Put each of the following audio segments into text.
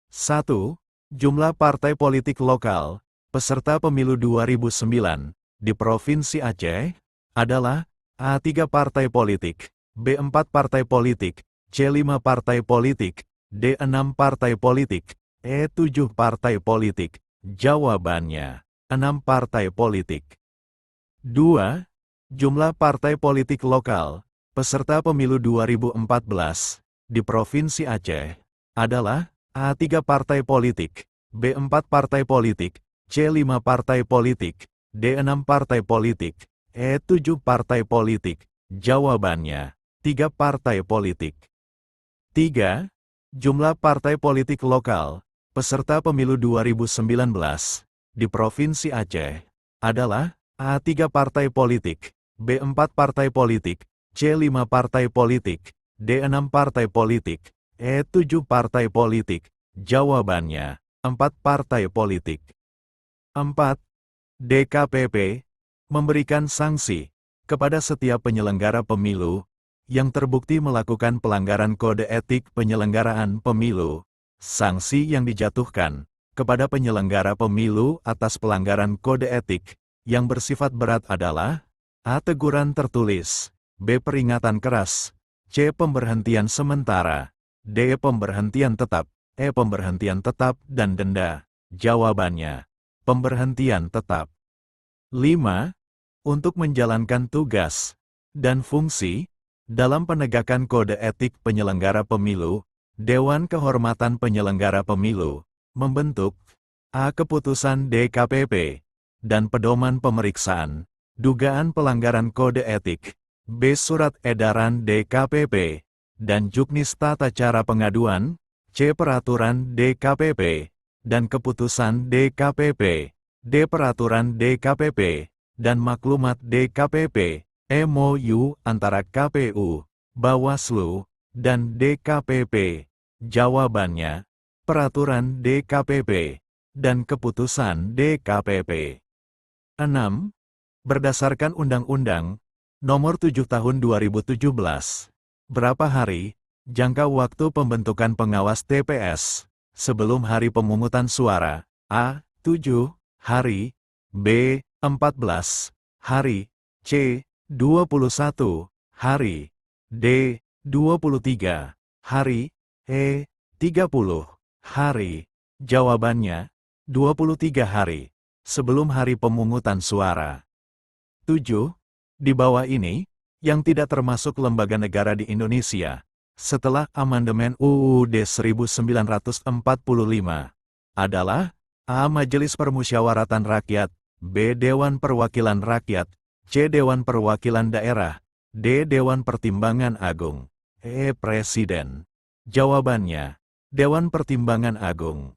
1. Jumlah partai politik lokal, peserta pemilu 2009, di Provinsi Aceh, adalah A. 3 partai politik, B. 4 partai politik, C. 5 partai politik, D. 6 partai politik, E. 7 partai politik. Jawabannya, 6 partai politik. 2. Jumlah partai politik lokal, peserta pemilu 2014, di Provinsi Aceh, adalah A. 3 partai politik, B. 4 partai politik, C. 5 partai politik, D. 6 partai politik, E. 7 partai politik. Jawabannya, 3 partai politik. 3. Jumlah partai politik lokal, peserta pemilu 2019, di Provinsi Aceh, adalah A. 3 partai politik, B. 4 partai politik, C. 5 partai politik, D. 6 partai politik, E. 7 partai politik. Jawabannya, 4 partai politik. 4. DKPP memberikan sanksi kepada setiap penyelenggara pemilu yang terbukti melakukan pelanggaran kode etik penyelenggaraan pemilu. Sanksi yang dijatuhkan kepada penyelenggara pemilu atas pelanggaran kode etik yang bersifat berat adalah A. Teguran tertulis, B. Peringatan keras, C. Pemberhentian sementara, D. Pemberhentian tetap, E. Pemberhentian tetap dan denda. Jawabannya, pemberhentian tetap. 5. Untuk menjalankan tugas dan fungsi dalam penegakan kode etik penyelenggara pemilu, Dewan Kehormatan Penyelenggara Pemilu membentuk A. Keputusan DKPP dan pedoman pemeriksaan dugaan pelanggaran kode etik, B. Surat edaran DKPP dan juknis tata cara pengaduan, C. Peraturan DKPP dan keputusan DKPP, D. Peraturan DKPP dan maklumat DKPP, MOU antara KPU, Bawaslu, dan DKPP. Jawabannya, peraturan DKPP dan keputusan DKPP. 6. Berdasarkan Undang-Undang Nomor 7 Tahun 2017, berapa hari jangka waktu pembentukan pengawas TPS sebelum hari pemungutan suara? A. 7 hari, B. 14 hari, C. 21 hari, D. 23 hari, E. 30 hari. Jawabannya, 23 hari sebelum hari pemungutan suara. 7. Di bawah ini, yang tidak termasuk lembaga negara di Indonesia, setelah amandemen UUD 1945, adalah A. Majelis Permusyawaratan Rakyat, B. Dewan Perwakilan Rakyat, C. Dewan Perwakilan Daerah, D. Dewan Pertimbangan Agung, E. Presiden. Jawabannya, Dewan Pertimbangan Agung.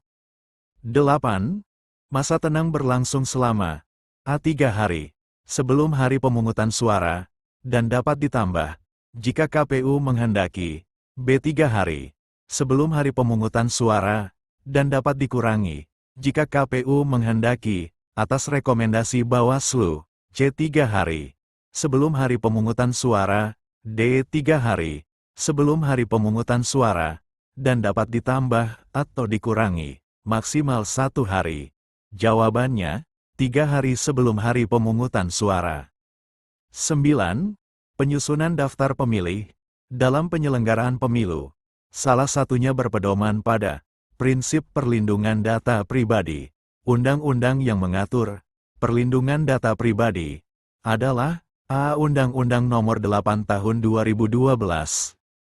8. Masa tenang berlangsung selama A. 3 hari, sebelum hari pemungutan suara, dan dapat ditambah, jika KPU menghendaki, B. 3 hari, sebelum hari pemungutan suara, dan dapat dikurangi, jika KPU menghendaki, atas rekomendasi Bawaslu, C. 3 hari, sebelum hari pemungutan suara, D. 3 hari, sebelum hari pemungutan suara, dan dapat ditambah atau dikurangi, maksimal 1 hari. Jawabannya, 3 hari sebelum hari pemungutan suara. 9. Penyusunan daftar pemilih dalam penyelenggaraan pemilu, salah satunya berpedoman pada prinsip perlindungan data pribadi. Undang-undang yang mengatur perlindungan data pribadi adalah A. Undang-Undang Nomor 8 Tahun 2012,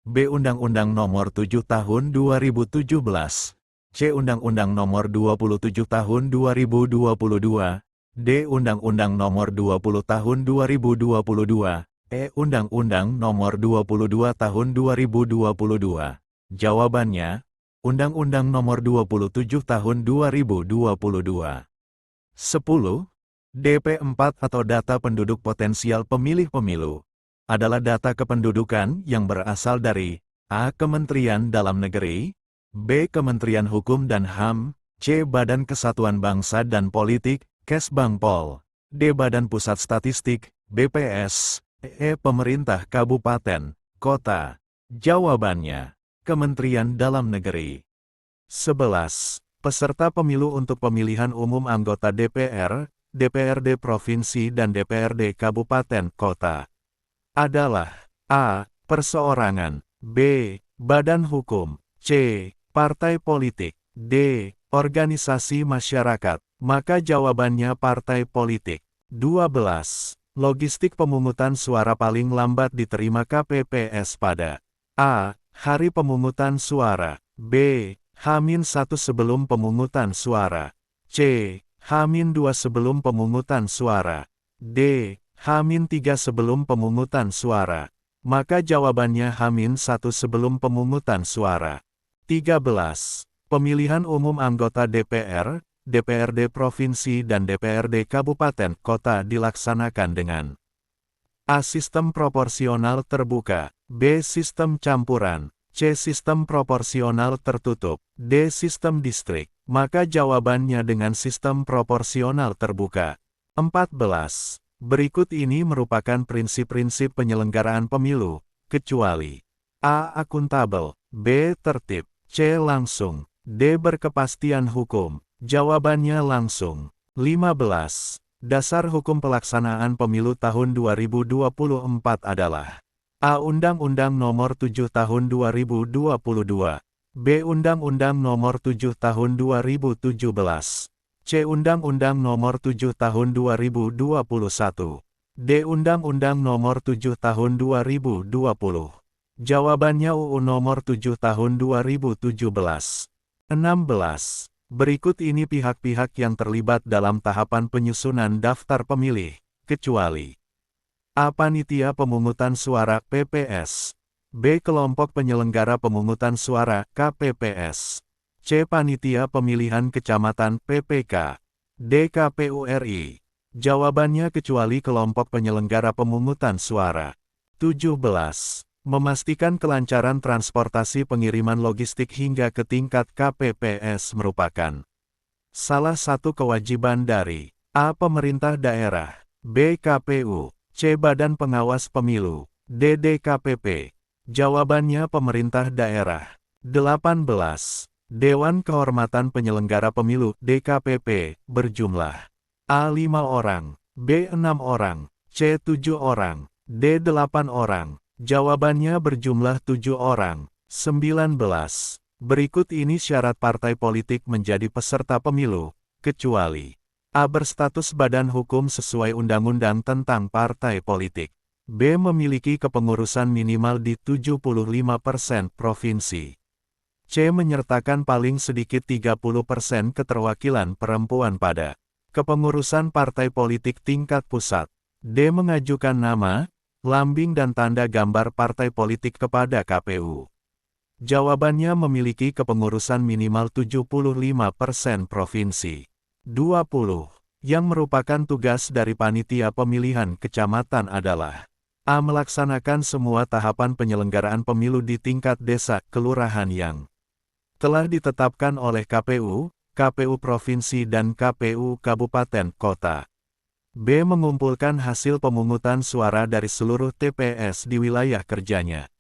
B. Undang-Undang Nomor 7 Tahun 2017, C. Undang-Undang Nomor 27 Tahun 2022, D. Undang-Undang Nomor 20 Tahun 2022, E. Undang-Undang Nomor 22 Tahun 2022. Jawabannya, Undang-Undang Nomor 27 Tahun 2022. 10. DP4 atau data penduduk potensial pemilih pemilu adalah data kependudukan yang berasal dari A. Kementerian Dalam Negeri, B. Kementerian Hukum dan HAM, C. Badan Kesatuan Bangsa dan Politik, Kesbangpol, D. Badan Pusat Statistik, BPS, E. Pemerintah Kabupaten, Kota. Jawabannya, Kementerian Dalam Negeri. 11. Peserta pemilu untuk pemilihan umum anggota DPR, DPRD Provinsi dan DPRD Kabupaten Kota adalah A. Perseorangan, B. Badan hukum, C. Partai politik, D. Organisasi masyarakat. Maka jawabannya partai politik. 12. Logistik pemungutan suara paling lambat diterima KPPS pada A. Hari pemungutan suara, B. H-1 sebelum pemungutan suara, C. H-2 sebelum pemungutan suara, D. H-3 sebelum pemungutan suara. Maka jawabannya H-1 sebelum pemungutan suara. 13. Pemilihan umum anggota DPR, DPRD Provinsi dan DPRD Kabupaten Kota dilaksanakan dengan A. Sistem proporsional terbuka, B. Sistem campuran, C. Sistem proporsional tertutup, D. Sistem distrik. Maka jawabannya dengan sistem proporsional terbuka. 14. Berikut ini merupakan prinsip-prinsip penyelenggaraan pemilu, kecuali A. Akuntabel, B. Tertib, C. Langsung, D. Berkepastian hukum. Jawabannya langsung. 15. Dasar hukum pelaksanaan pemilu tahun 2024 adalah A. Undang-Undang Nomor 7 Tahun 2022, B. Undang-Undang Nomor 7 Tahun 2017, C. Undang-Undang Nomor 7 Tahun 2021, D. Undang-Undang Nomor 7 Tahun 2020. Jawabannya UU Nomor 7 Tahun 2017. 16. Berikut ini pihak-pihak yang terlibat dalam tahapan penyusunan daftar pemilih, kecuali A. Panitia Pemungutan Suara (PPS), B. Kelompok Penyelenggara Pemungutan Suara (KPPS), C. Panitia Pemilihan Kecamatan (PPK), D. KPU RI. Jawabannya kecuali kelompok penyelenggara pemungutan suara. 17. Memastikan kelancaran transportasi pengiriman logistik hingga ke tingkat KPPS merupakan salah satu kewajiban dari A. Pemerintah daerah, B. KPU, C. Badan Pengawas Pemilu, D. DKPP. Jawabannya pemerintah daerah. 18. Dewan Kehormatan Penyelenggara Pemilu DKPP berjumlah A. 5 orang, B. 6 orang, C. 7 orang, D. 8 orang. Jawabannya berjumlah 7 orang. 19. Berikut ini syarat partai politik menjadi peserta pemilu, kecuali A. Berstatus badan hukum sesuai Undang-Undang tentang Partai Politik, B. Memiliki kepengurusan minimal di 75% provinsi, C. Menyertakan paling sedikit 30% keterwakilan perempuan pada kepengurusan partai politik tingkat pusat, D. Mengajukan nama, lambing dan tanda gambar partai politik kepada KPU. Jawabannya memiliki kepengurusan minimal 75% provinsi. 20. Yang merupakan tugas dari panitia pemilihan kecamatan adalah A. Melaksanakan semua tahapan penyelenggaraan pemilu di tingkat desa, kelurahan yang telah ditetapkan oleh KPU, KPU Provinsi dan KPU Kabupaten Kota. B. Mengumpulkan hasil pemungutan suara dari seluruh TPS di wilayah kerjanya.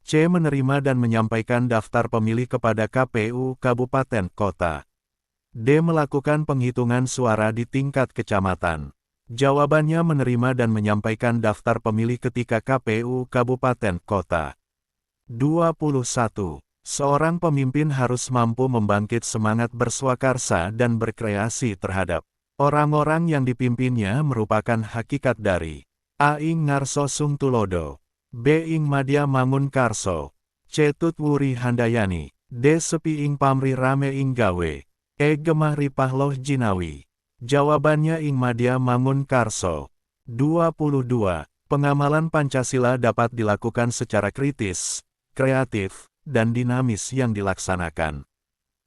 C. Menerima dan menyampaikan daftar pemilih kepada KPU Kabupaten Kota. D. Melakukan penghitungan suara di tingkat kecamatan. Jawabannya menerima dan menyampaikan daftar pemilih ketika KPU Kabupaten Kota. 21. Seorang pemimpin harus mampu membangkit semangat berswakarsa dan berkreasi terhadap orang-orang yang dipimpinnya merupakan hakikat dari A. Ing Ngarso Sungtulodo, B. Ing Madya Mangunkarso, C. Tutwuri Handayani, D. Sepi Ing Pamri Rame Ing Gawe, E. Gemah Ripahloh Jinawi. Jawabannya Ing Madya Mangunkarso. 22. Pengamalan Pancasila dapat dilakukan secara kritis, kreatif, dan dinamis yang dilaksanakan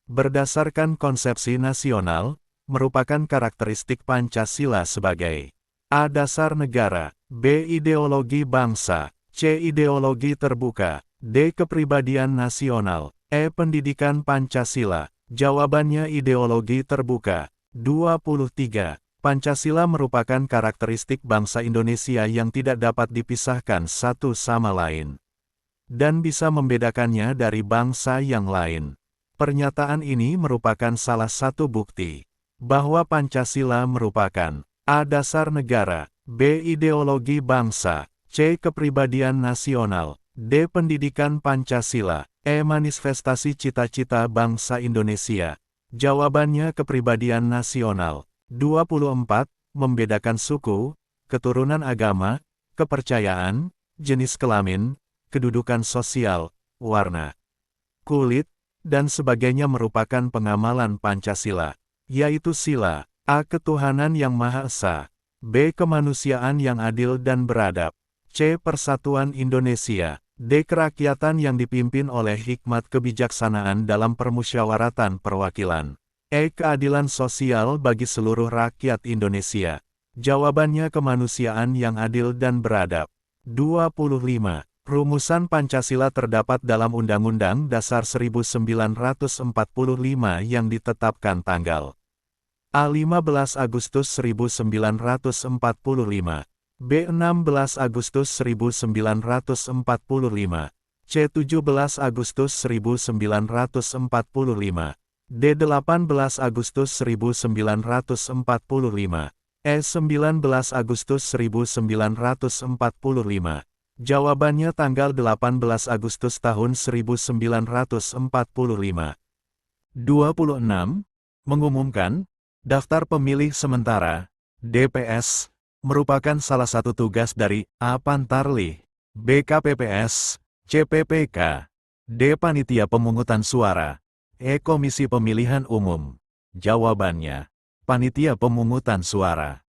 berdasarkan konsepsi nasional, merupakan karakteristik Pancasila sebagai A. Dasar negara, B. Ideologi bangsa, C. Ideologi terbuka, D. Kepribadian nasional, E. Pendidikan Pancasila. Jawabannya ideologi terbuka. 23. Pancasila merupakan karakteristik bangsa Indonesia yang tidak dapat dipisahkan satu sama lain, dan bisa membedakannya dari bangsa yang lain. Pernyataan ini merupakan salah satu bukti bahwa Pancasila merupakan A. Dasar negara, B. Ideologi bangsa, C. Kepribadian nasional, D. Pendidikan Pancasila, E. Manifestasi cita-cita bangsa Indonesia. Jawabannya kepribadian nasional. 24. Membedakan suku, keturunan agama, kepercayaan, jenis kelamin, kedudukan sosial, warna kulit, dan sebagainya merupakan pengamalan Pancasila, yaitu sila A. Ketuhanan yang Maha Esa, B. Kemanusiaan yang adil dan beradab, C. Persatuan Indonesia, D. Kerakyatan yang dipimpin oleh hikmat kebijaksanaan dalam permusyawaratan perwakilan, E. Keadilan sosial bagi seluruh rakyat Indonesia. Jawabannya kemanusiaan yang adil dan beradab. 25. Rumusan Pancasila terdapat dalam Undang-Undang Dasar 1945 yang ditetapkan tanggal A. 15 Agustus 1945, B. 16 Agustus 1945, C. 17 Agustus 1945, D. 18 Agustus 1945, E. 19 Agustus 1945. Jawabannya tanggal 18 Agustus tahun 1945. 26. Mengumumkan daftar pemilih sementara, DPS, merupakan salah satu tugas dari A. Pantarlih, B. KPPS, C. PPK, D. Panitia Pemungutan Suara, E. Komisi Pemilihan Umum. Jawabannya, Panitia Pemungutan Suara.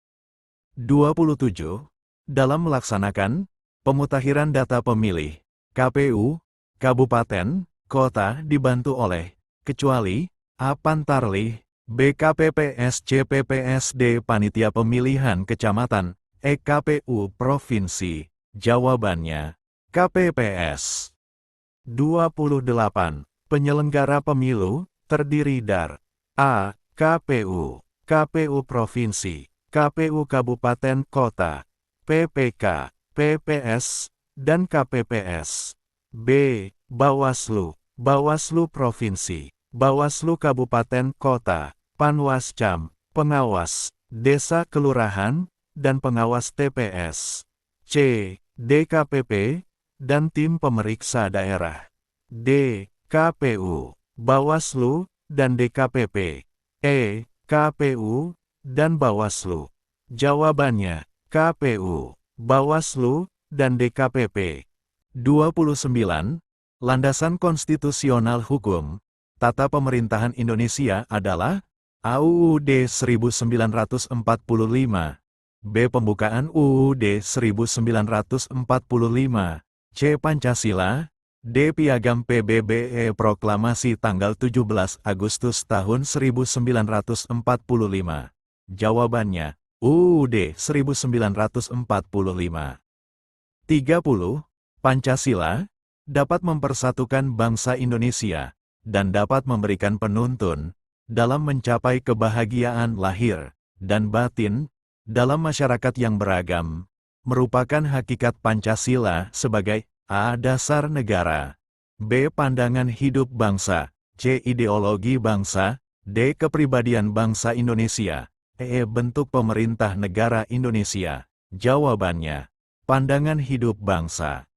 27. Dalam melaksanakan pemutakhiran data pemilih, KPU, kabupaten, kota dibantu oleh, kecuali, A. Pantarlih, B. KPPS, C. PPS, D. Panitia Pemilihan Kecamatan, E. KPU Provinsi. Jawabannya, KPPS. 28. Penyelenggara pemilu, terdiri dari A. KPU, KPU Provinsi, KPU Kabupaten Kota, PPK, PPS, dan KPPS. B. Bawaslu, Bawaslu Provinsi, Bawaslu Kabupaten Kota, Panwascam, pengawas, desa kelurahan, dan pengawas TPS. C. DKPP, dan tim pemeriksa daerah. D. KPU, Bawaslu, dan DKPP. E. KPU, dan Bawaslu. Jawabannya, KPU, Bawaslu, dan DKPP. 29. Landasan konstitusional hukum tata pemerintahan Indonesia adalah A. UUD 1945, B. Pembukaan UUD 1945, C. Pancasila, D. Piagam PBB Proklamasi tanggal 17 Agustus tahun 1945. Jawabannya, UUD 1945. 30. Pancasila dapat mempersatukan bangsa Indonesia dan dapat memberikan penuntun dalam mencapai kebahagiaan lahir dan batin dalam masyarakat yang beragam, merupakan hakikat Pancasila sebagai A. Dasar negara, B. Pandangan hidup bangsa, C. Ideologi bangsa, D. Kepribadian bangsa Indonesia, E. Bentuk pemerintah negara Indonesia. Jawabannya, pandangan hidup bangsa.